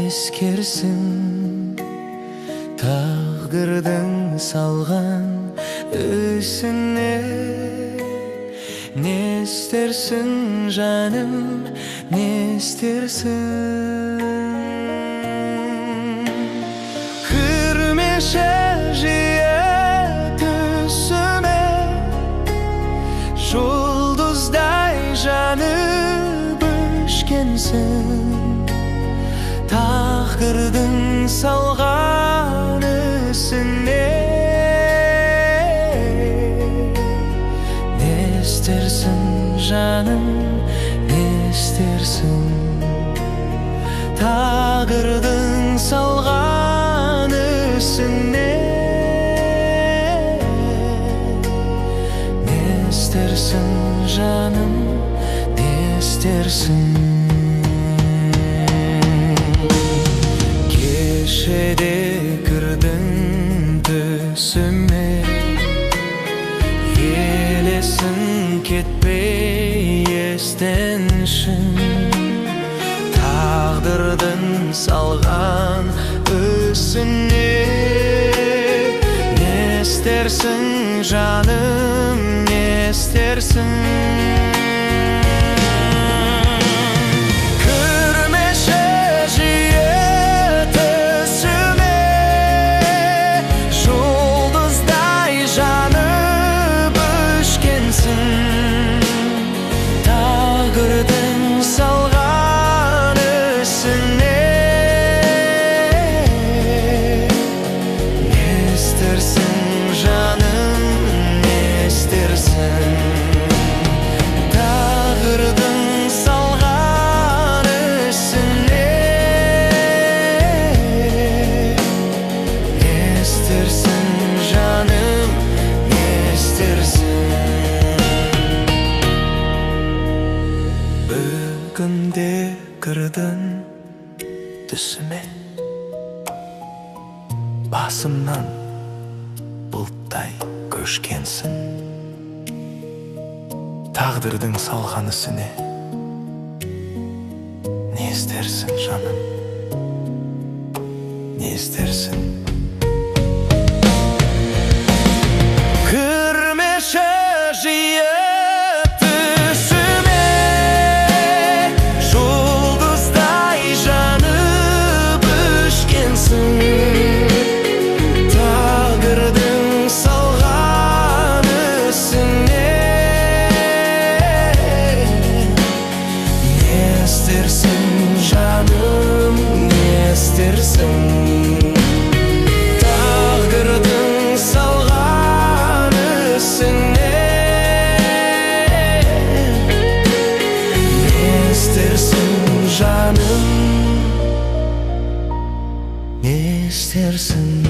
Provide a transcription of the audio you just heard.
ескерсін, тағдырдың салған ісіне. Не істерсің жаным, не істерсің? Кірмеші жиі түсіме, жұлдыздай жанып өшкенсің. Тағдырдың салған ісіне. Не істерсің жаным, не істерсің? Тағдырдың салған ісіне. Не істерсің жаным, не істерсің? Кешеде кірдің түсіме, елесің кетпей естен шын. Тағдырдың салған ісіне. Не істерсің жаным, не істерсің? Тағдырдың салған ісіне. Не істерсің жаным, не істерсің? Тағдырдың салған ісіне. Не істерсің жаным, не істерсің? Бүгінде кірдің түсіме, басымнан бұлттай көшкенсің. Тағдырдың салған ісіне. Не істерсің жаным, не істерсің? Кірмеші жиі тағдырдың салған ісіне. Не істерсің жаным, не істерсің?